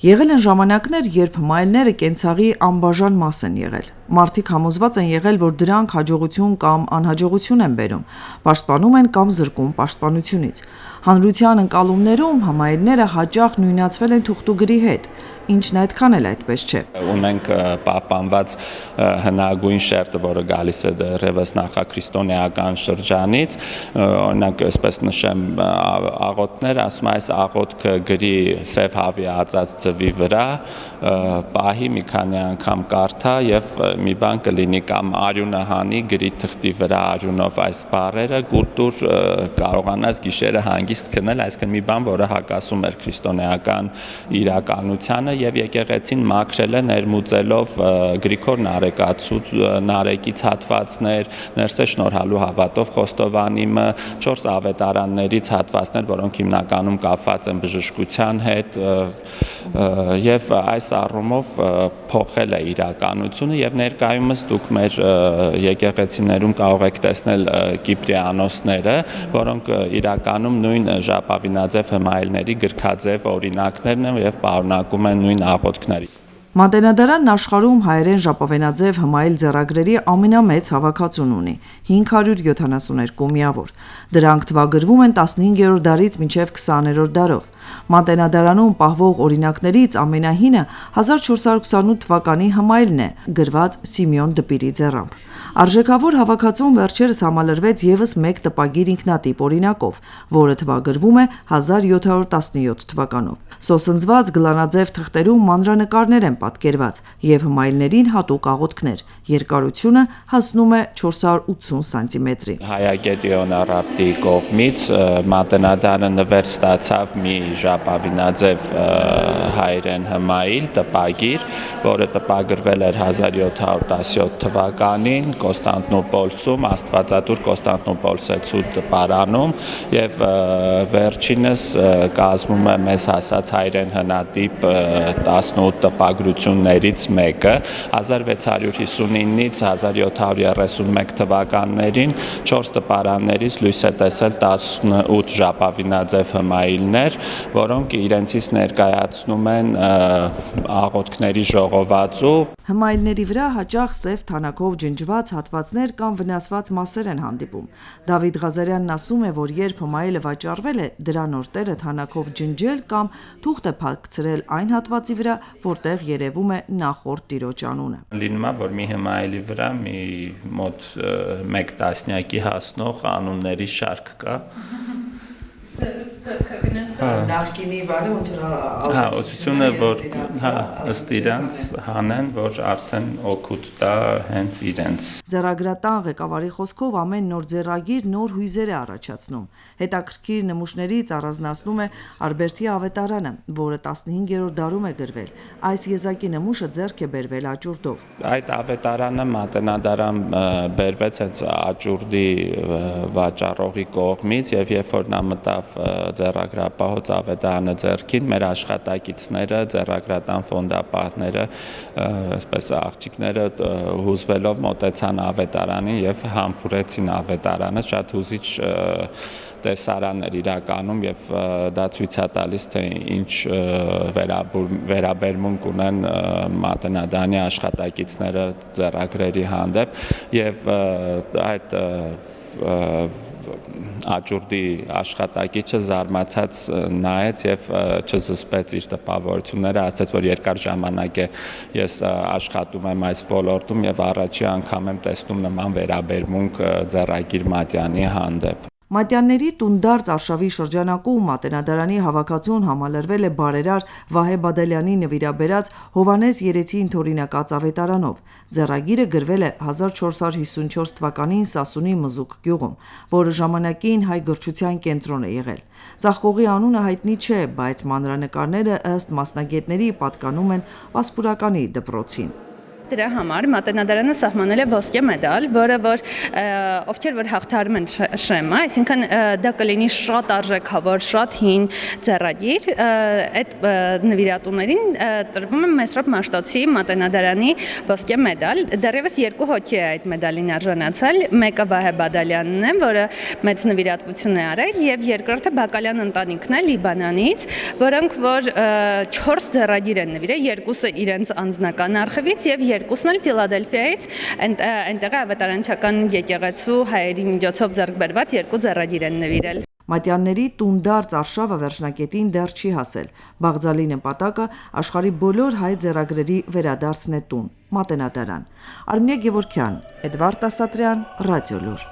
Եղել են ժամանակներ, երբ մայլները կենցաղի անբաժան մաս են եղել։ Մարդիկ համոզված են եղել, որ դրանք հաջողություն կամ անհաջողություն են բերում, պաշտպանում են կամ զրկում պաշտպանությունից։ Հանրության ընկալումներում համայլները հաճախ նույնացվել են թուղթուգրի հետ, ինչն այդքան էլ այդպես չէ։ Ունենք պահպանված հնագույն շերտը, որը գալիս է դեռևս նախաքրիստոնեական շրջանից, օրինակ այսպես նշեմ աղոթներ, ասում է այս աղոթքը գրի սև հավի ածած ձվի վրա, պահի մի քանի անգամ կարդա եւ մի բան կլինի կամ արյունը հանի գրի թղթի վրա արյունով այս բառերը գուտուր կարողանաս գիշերը հանգիստ քնել, այսինքն մի բան, որը հակասում էր քրիստոնեական իրականությանը եւ եկեղեցին մաքրել է ներմուծելով Գրիգոր Նարեկից հատվածներ, Ներսե Շնորհալու հավատով Խոստովանիմը, 4 ավետարաններից հատվածներ, որոնք հիմնականում կապված են բժշկության հետ եւ այս առումով փոխել է իրականությունը եւ ներկայումս դուք մեր եկեղեցիներում կարող եք տեսնել կիպրիանոսները, որոնք իրականում նույն ժապավինաձև հմայելների գրքաձև օրինակներն են եւ պարունակում են նույն աղոթքների։ Մատենադարանն աշխարհում հայերեն ժապավենաձև հմայել ձեռագրերի ամենամեծ հավաքածուն ունի՝ 572 միավոր։ Դրանք թվագրվում են 15-րդ դարից մինչև 20-րդ դարով։ Մատենադարանում պահվող օրինակներից ամենահինը 1428 թվականի հմայելն է, գրված Սիմեոն Դպիրի ձեռամբ։ Արժեքավոր հավաքածուն վերջերս համալրվեց եւս մեկ տպագիր ինքնատիպ օրինակով, որը թվագրվում է 1717 թվականով։ Սոսնձված գլանաձև թղթերում մանրանկարներ են պատկերված եւ հմայելներին հատուկ աղոթքներ։ Երկարությունը հասնում է 480 սանտիմետրի։ Հայագետիոն առապտի կողմից Մատենադարանը նվեր ստացավ մի ժապավինաձև հայերեն հմայիլ տպագիր, որը տպագրվել էր 1717 թվականին Կոստանդնուպոլսում, Աստվածատուր Կոստանդնուպոլսեցու տպարանում եւ վերջինս կազմում է մեզ հասած հայերեն հնատիպ 18 տպագրություններից մեկը 1659-ից 1731 թվականներին 4 տպարաններից լույս է տեսել 18 ժապավինաձև հմայիլներ, որոնք իրենցից ներկայացնում են աղոթքների ժողովածու։ Հմայելների վրա հաճախ սև թանաքով ջնջված հատվածներ կամ վնասված մասեր են հանդիպում։ Դավիթ Ղազարյանն ասում է, որ երբ հմայելը վաճառվել է, դրա նոր տերը թանաքով ջնջել կամ թուղթ է փակցրել այն հատվածի վրա, որտեղ երևում է նախորդ տիրոջ անունը։ Լինում է, որ մի հմայելի վրա մի մոտ 1 տասնյակի հասնող անունների շարք կա։ Նախկինի բանը ոնց ուսուցությունը որ ըստ իրանց հանեն, որ արդեն օգուտ տա հենց իրենց։ Ձեռագրատան ղեկավարի խոսքով ամեն նոր ձեռագիր նոր հույզեր է առաջացնում։ Հետաքրքիր նմուշներից առանձնացնում է Ալբերտի ավետարանը, որը 15-րդ դարում է գրվել։ Այս եզակի նմուշը ձեռք է բերվել աճուրդով։ Այդ ավետարանը Մատենադարան բերվեց հենց աճուրդի վաճառողի կողմից եւ երբ որ նա մտավ ձեռագրապահոց ավետարանը ձեռքին, մեր աշխատակիցները, ձեռագրատան ֆոնդապահները, այսպես աղջիկները հուզվելով մոտեցան ավետարանին եւ համբուրեցին ավետարանը, շատ հուզիչ տեսարան էր իրականում եւ դա ցույց է տալիս թե ինչ վերաբերմունք ունեն Մատենադարանի աշխատակիցները ձեռագրերի հանդեպ եւ այդ աճուրդի աշխատակիցը զարմացած նայեց եւ չզսպեց իր տպավորությունները, ասաց, որ երկար ժամանակ է ես աշխատում եմ այս ոլորտում եւ առաջի անգամ եմ տեսնում նման վերաբերմունք ձեռագիր Մատյանի հանդեպ։ Մատյանների տունդարձ արշավի շրջանակում Մատենադարանի հավաքածուն համալրվել է բարերար Վահե Բադալյանի նվիրաբերած Հովանես Երեցի ընդօրինակած ավետարանով։ Ձեռագիրը գրվել է 1454 թվականին Սասունի Մզուկ գյուղում, որը ժամանակին հայ գրչության կենտրոն է եղել։ Ծաղկողի անունը հայտնի չէ, բայց մանրանկարները ըստ մասնագետների պատկանում են Վասպուրականի դպրոցին։ դրա համար Մատենադարանը սահմանել է ոսկե մեդալ, որը որ ովքեր որ հաղթարում են շեմը, այսինքն դա կլինի շատ արժեքավոր, շատ հին ձեռագիր, այդ նվիրատուներին տրվում է Մեսրոպ Մաշտոցի Մատենադարանի ոսկե մեդալ, դեռևս 2 հոգի է այդ մեդալին արժանացել, մեկը Վահե Բադալյանն է, որը մեծ նվիրատվություն է արել, եւ երկրորդը Բակալյան ընտանիքն է Լիբանանից, որոնք որ 4 ձեռագիր են նվիրել, 2-ը իրենց անձնական արխիվից եւ 2-ն էլ Ֆիլադելֆիայից, այնտեղ ավետարանչական եկեղեցու հայերի միջոցով ձեռք բերված 2 ձեռագիր են նվիրել։ Մատյանների տունդարձ արշավը վերջնակետին դեռ չի հասել։ Բաղձալի նպատակը աշխարհի բոլոր հայ ձեռագրերի վերադարձն է տուն, Մատենադարան։ Արմինե Գևորգյան, Էդվարդ Ասատրյան, Ռադիոլուր։